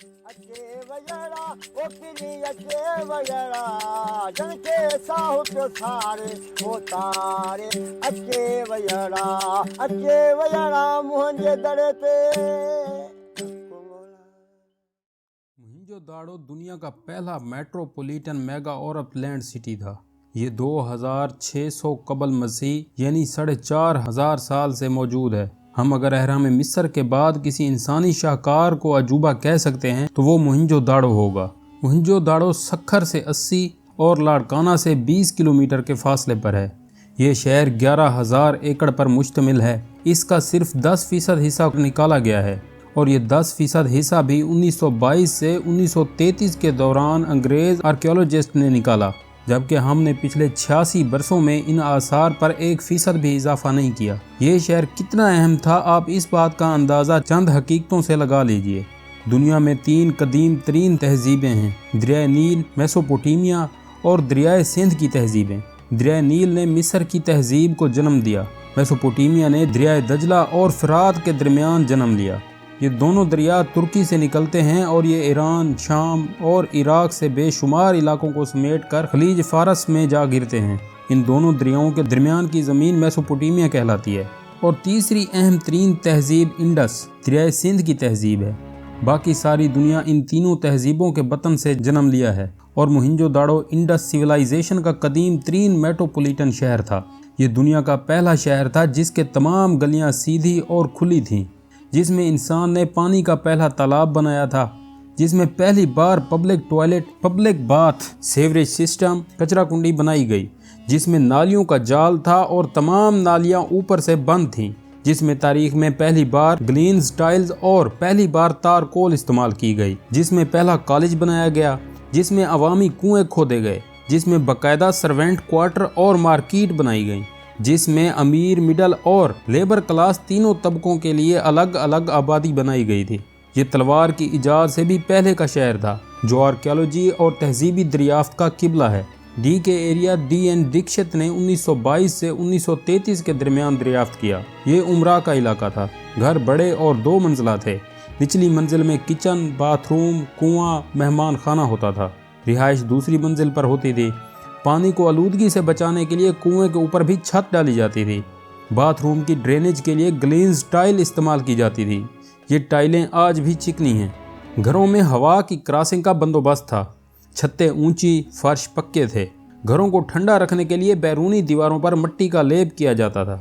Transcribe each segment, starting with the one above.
अचे वजड़ा ओ किनी अचे वजड़ा जन के साहु पियो सारे ओ तारे अचे वजड़ा मुंहिंजे दर ते। मोहनजोदाड़ो दुनिया का पहला मेट्रोपॉलिटन मेगा ऑरपलैंड सिटी था। ये 2600 कबल मसीह यानी 4500 साल से मौजूद है। हम अगर अहराम मिस्र के बाद किसी इंसानी शाहकार को अजूबा कह सकते हैं तो वो मोहनजोदाड़ो होगा। मोहनजोदाड़ो सक्खर से 80 और लाड़काना से 20 किलोमीटर के फासले पर है। ये शहर 11,000 एकड़ पर मुश्तमिल है। इसका सिर्फ 10% हिस्सा निकाला गया है और ये 10% हिस्सा भी 1922 से 1933 के दौरान अंग्रेज आर्कियोलॉजिस्ट ने निकाला, जबकि हमने पिछले 86 बरसों में इन आसार पर 1% भी इजाफा नहीं किया। ये शहर कितना अहम था आप इस बात का अंदाज़ा चंद हकीकतों से लगा लीजिए। दुनिया में 3 कदीम तरीन तहजीबें हैं, दरिया नील, मेसोपोटामिया और दरिया सिंध की तहजीबें। दरिया नील ने मिस्र की तहजीब को जन्म दिया, मेसोपोटामिया ने दरिया दजला और फरात के दरमियान जन्म लिया। ये दोनों दरिया तुर्की से निकलते हैं और ये ईरान, शाम और इराक से बेशुमार इलाकों को समेट कर खलीज फारस में जा गिरते हैं। इन दोनों दरियाओं के दरमियान की ज़मीन मेसोपोटामिया कहलाती है। और तीसरी अहम तरीन तहजीब इंडस दरिया सिंध की तहजीब है। बाकी सारी दुनिया इन तीनों तहजीबों के बतन से जन्म लिया है और मोहनजोदाड़ो इंडस सिविलाइजेशन का कदीम तरीन मेट्रोपॉलिटन शहर था। ये दुनिया का पहला शहर था जिसके तमाम गलियाँ सीधी और खुली थीं, जिसमें इंसान ने पानी का पहला तालाब बनाया था, जिसमें पहली बार public toilet, public bath, sewerage system, कचरा कुंडी बनाई गई, जिसमें नालियों का जाल था और तमाम नालियां ऊपर से बंद थीं, जिसमें तारीख में पहली बार ग्लेन्स टाइल्स और पहली बार तारकोल इस्तेमाल की गई, जिसमें पहला कॉलेज बनाया गया, जिसमें अवामी कुएं खोदे गए, जिसमें बाकायदा सर्वेंट क्वार्टर और मार्केट बनाई गई, जिसमें अमीर, मिडल और लेबर क्लास तीनों तबकों के लिए अलग अलग आबादी बनाई गई थी। ये तलवार की इजाद से भी पहले का शहर था, जो आर्कियोलॉजी और तहजीबी दरियाफ्त का किबला है। डी के एरिया D.N. दीक्षित ने 1922 से 1933 के दरमियान दरियाफ्त किया। ये उमरा का इलाका था। घर बड़े और 2 मंजिला थे। निचली मंजिल में किचन, बाथरूम, कुआं, मेहमान खाना होता था। रिहाइश दूसरी मंजिल पर होती थी। पानी को आलूदगी से बचाने के लिए कुएं के ऊपर भी छत डाली जाती थी। बाथरूम की ड्रेनेज के लिए ग्लेन्स टाइल इस्तेमाल की जाती थी। ये टाइलें आज भी चिकनी हैं। घरों में हवा की क्रॉसिंग का बंदोबस्त था। छतें ऊंची, फर्श पक्के थे। घरों को ठंडा रखने के लिए बैरूनी दीवारों पर मिट्टी का लेप किया जाता था।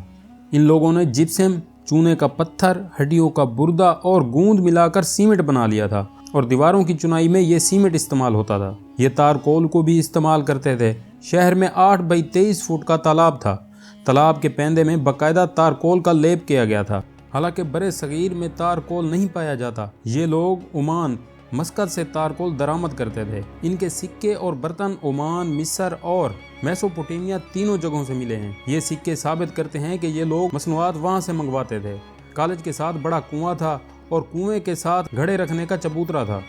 इन लोगों ने जिप्सम, चूने का पत्थर, हड्डियों का बुर्दा और गूंद मिलाकर सीमेंट बना लिया था और दीवारों की चुनाई में ये सीमेंट इस्तेमाल होता था। ये तारकोल को भी इस्तेमाल करते थे। शहर में 8 बाई 23 फुट का तालाब था। तालाब के पैंदे में बाकायदा तारकोल का लेप किया गया था। हालांकि बड़े सगीर में तारकोल नहीं पाया जाता। ये लोग ओमान, मस्कत से तारकोल दरामद करते थे। इनके सिक्के और बर्तन ओमान, मिस्र और मेसोपोटामिया तीनों जगहों से मिले हैं। ये सिक्के साबित करते हैं कि ये लोग मसनूआत वहाँ से मंगवाते थे। कॉलेज के साथ बड़ा कुआं था और कुएं के साथ घड़े रखने का चबूतरा था।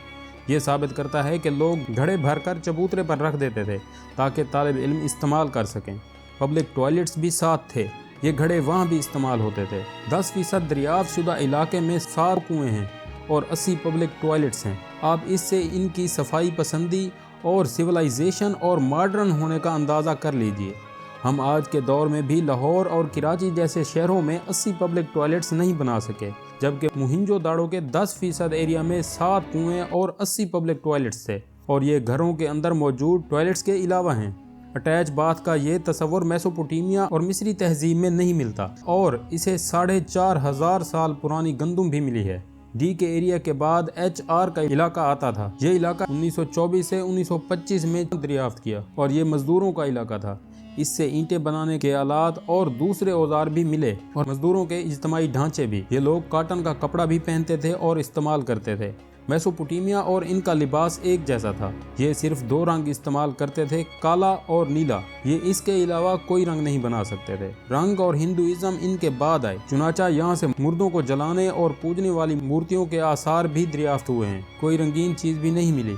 ये साबित करता है कि लोग घड़े भरकर चबूतरे पर रख देते थे ताकि तालिब इल्म इस्तेमाल कर सकें। पब्लिक टॉयलेट्स भी साथ थे। ये घड़े वहाँ भी इस्तेमाल होते थे। 10% दरियाफ्त शुदा इलाके में 7 कुएं हैं और 80 पब्लिक टॉयलेट्स हैं। आप इससे इनकी सफाई पसंदी और सिविलाइजेशन और मॉडर्न होने का अंदाज़ा कर लीजिए। हम आज के दौर में भी लाहौर और कराची जैसे शहरों में 80 पब्लिक टॉयलेट्स नहीं बना सके, जबकि मोहनजोदाड़ो के 10% एरिया में 7 कुएं और 80 पब्लिक टॉयलेट्स थे और ये घरों के अंदर मौजूद टॉयलेट्स के अलावा हैं। अटैच बाथ का ये तस्वर मेसोपोटामिया और मिस्री तहजीब में नहीं मिलता और इसे 4,500 साल पुरानी गंदुम भी मिली है। डी के एरिया के बाद HR का इलाका आता था। ये इलाका 1924 से 1925 में दरियाफ्त किया और ये मजदूरों का इलाका था। इससे ईंटें बनाने के आलात और दूसरे औजार भी मिले और मजदूरों के इज्तिमाई ढांचे भी। ये लोग कॉटन का कपड़ा भी पहनते थे और इस्तेमाल करते थे। मेसोपोटामिया और इनका लिबास एक जैसा था। ये सिर्फ 2 रंग इस्तेमाल करते थे, काला और नीला। ये इसके अलावा कोई रंग नहीं बना सकते थे। रंग और हिंदुइज्म इनके बाद आए। चुनाचा यहाँ से मुर्दों को जलाने और पूजने वाली मूर्तियों के आसार भी दरियाफ्त हुए हैं। कोई रंगीन चीज़ भी नहीं मिली।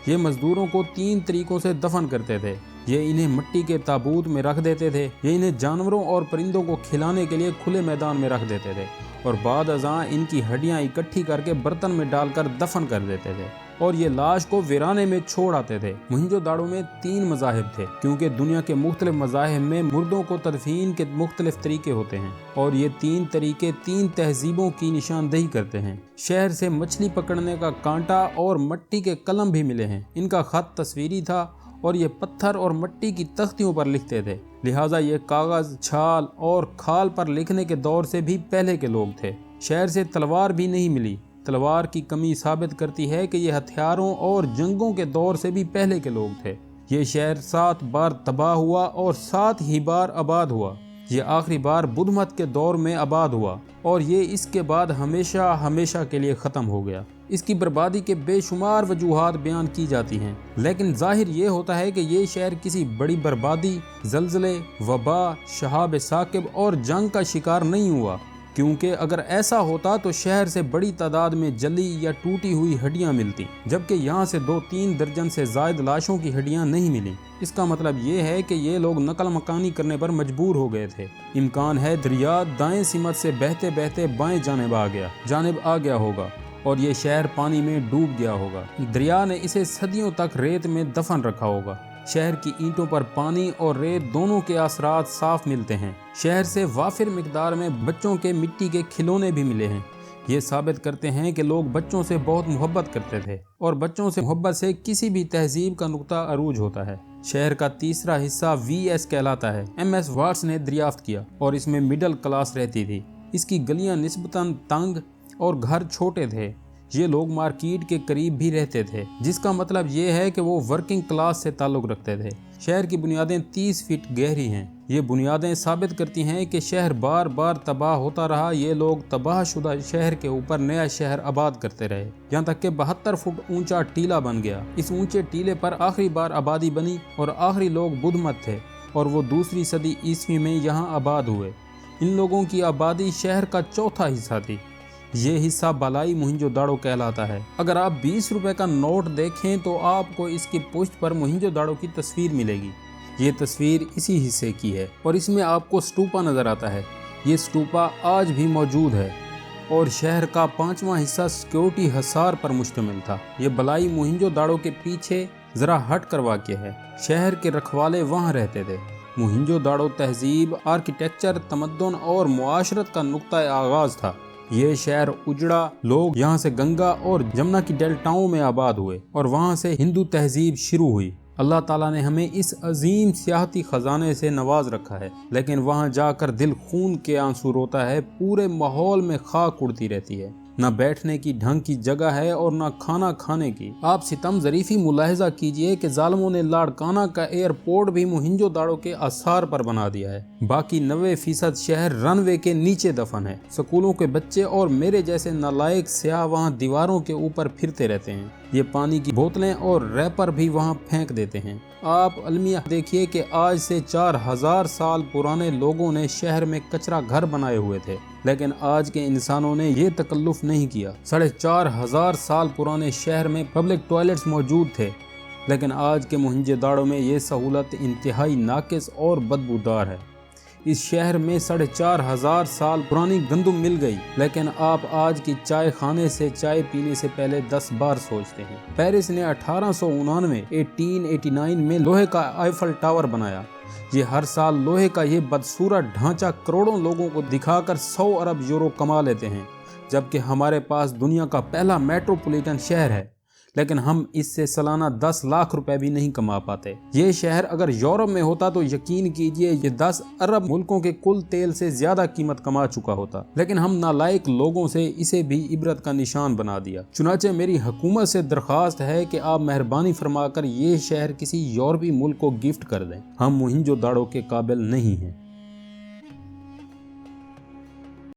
ये मजदूरों को 3 तरीकों से दफन करते थे। ये इन्हें मिट्टी के ताबूत में रख देते थे। ये इन्हें जानवरों और परिंदों को खिलाने के लिए खुले मैदान में रख देते थे और बाद अज़ां इनकी हड्डियां इकट्ठी करके बर्तन में डालकर दफन कर देते थे और ये लाश को वीराने में छोड़ आते थे। मोहनजोदाड़ो में 3 मज़ाहिब थे, क्योंकि दुनिया के मुख्तलिफ मज़ाहिब में मुर्दों को तदफीन के मुख्तलिफ तरीके होते हैं और ये 3 तरीके 3 तहजीबों की निशानदेही करते हैं। शहर से मछली पकड़ने का कांटा और मिट्टी के कलम भी मिले हैं। इनका खत तस्वीरी था और ये पत्थर और मिट्टी की तख्तियों पर लिखते थे, लिहाजा ये कागज़, छाल और खाल पर लिखने के दौर से भी पहले के लोग थे। शहर से तलवार भी नहीं मिली। तलवार की कमी साबित करती है कि ये हथियारों और जंगों के दौर से भी पहले के लोग थे। ये शहर 7 बार तबाह हुआ और 7 ही बार आबाद हुआ। ये आखिरी बार बुद्ध मत के दौर में आबाद हुआ और ये इसके बाद हमेशा हमेशा के लिए ख़त्म हो गया। इसकी बर्बादी के बेशुमार वजूहात बयान की जाती हैं, लेकिन जाहिर ये होता है कि ये शहर किसी बड़ी बर्बादी, ज़लज़ले, वबा, शहाब साकिब और जंग का शिकार नहीं हुआ, क्योंकि अगर ऐसा होता तो शहर से बड़ी तादाद में जली या टूटी हुई हड्डियां मिलती, जबकि यहाँ से 2-3 दर्जन से ज़ायद लाशों की हड्डियां नहीं मिली। इसका मतलब ये है कि ये लोग नकल मकानी करने पर मजबूर हो गए थे। इम्कान है दरिया दाएं सिमत से बहते बहते बाएं जानिब आ गया होगा और ये शहर पानी में डूब गया होगा। दरिया ने इसे सदियों तक रेत में दफन रखा होगा। शहर की ईंटों पर पानी और रेत दोनों के असरात साफ मिलते हैं। शहर से वाफिर मिकदार में बच्चों के मिट्टी के खिलौने भी मिले हैं। ये साबित करते हैं कि लोग बच्चों से बहुत मोहब्बत करते थे और बच्चों से मोहब्बत से किसी भी तहजीब का नुक्ता अरूज होता है। शहर का तीसरा हिस्सा VS कहलाता है। MS वाट्स ने दरियाफ्त किया और इसमें मिडिल क्लास रहती थी। इसकी गलियां निस्बतन तंग और घर छोटे थे। ये लोग मार्केट के करीब भी रहते थे, जिसका मतलब ये है कि वो वर्किंग क्लास से ताल्लुक़ रखते थे। शहर की बुनियादें 30 फीट गहरी हैं। ये बुनियादें साबित करती हैं कि शहर बार बार तबाह होता रहा। ये लोग तबाहशुदा शहर के ऊपर नया शहर आबाद करते रहे, यहाँ तक कि 72 फुट ऊंचा टीला बन गया। इस ऊंचे टीले पर आखिरी बार आबादी बनी और आखिरी लोग बुद्ध मत थे और वो 2री सदी ईस्वी में यहाँ आबाद हुए। इन लोगों की आबादी शहर का चौथा हिस्सा थी। ये हिस्सा बालाई मोहनजोदाड़ो कहलाता है। अगर आप 20 रुपए का नोट देखें तो आपको इसकी पुष्ट पर मोहनजोदाड़ो की तस्वीर मिलेगी। ये तस्वीर इसी हिस्से की है और इसमें आपको स्टूपा नज़र आता है। ये स्टूपा आज भी मौजूद है और शहर का 5वां हिस्सा सिक्योरिटी हसार पर मुश्तमिल था। ये बालाई मोहनजोदाड़ो के पीछे ज़रा हट कर वाक़ है। शहर के रखवाले वहाँ रहते थे। मोहनजोदाड़ो तहजीब, आर्किटेक्चर, तमद्दुन और मुआशरत का नुक्ता आगाज़ था। ये शहर उजड़ा, लोग यहाँ से गंगा और जमुना की डेल्टाओं में आबाद हुए और वहाँ से हिंदू तहजीब शुरू हुई। अल्लाह ताला ने हमें इस अजीम सियाहती खजाने से नवाज रखा है, लेकिन वहाँ जाकर दिल खून के आंसू रोता है। पूरे माहौल में खाक उड़ती रहती है। न बैठने की ढंग की जगह है और न खाना खाने की। आप सितम ज़रीफ़ी मुलाहिजा कीजिए कि जालिमों ने लाड़काना का एयरपोर्ट भी मोहनजोदाड़ो के आसार पर बना दिया है। बाकी 90% शहर रनवे के नीचे दफन है। स्कूलों के बच्चे और मेरे जैसे नालायक सियाह वहाँ दीवारों के ऊपर फिरते रहते हैं। ये पानी की बोतलें और रैपर भी वहाँ फेंक देते हैं। आप अलमिया देखिए कि आज से 4000 साल पुराने लोगों ने शहर में कचरा घर बनाए हुए थे, लेकिन आज के इंसानों ने ये तकल्लुफ़ नहीं किया। 4500 साल पुराने शहर में पब्लिक टॉयलेट्स मौजूद थे, लेकिन आज के मोहनजोदाड़ो में ये सहूलत इंतहाई नाकिस और बदबूदार है। इस शहर में 4500 साल पुरानी गंदुम मिल गई, लेकिन आप आज की चाय खाने से चाय पीने से पहले 10 बार सोचते हैं। पेरिस ने 1889 में लोहे का आईफल टावर बनाया। ये हर साल लोहे का ये बदसूरत ढांचा करोड़ों लोगों को दिखाकर 100 अरब यूरो कमा लेते हैं, जबकि हमारे पास दुनिया का पहला मेट्रोपॉलिटन शहर है, लेकिन हम इससे सालाना 10 लाख रुपए भी नहीं कमा पाते। ये शहर अगर यूरोप में होता तो यकीन कीजिए ये 10 अरब मुल्कों के कुल तेल से ज्यादा कीमत कमा चुका होता, लेकिन हम नालायक लोगों से इसे भी इबरत का निशान बना दिया। चुनाचे मेरी हुकूमत से दरख्वास्त है कि आप मेहरबानी फरमाकर ये शहर किसी यूरोपी मुल्क को गिफ्ट कर दें। हम मोहनजोदाड़ो के काबिल नहीं हैं।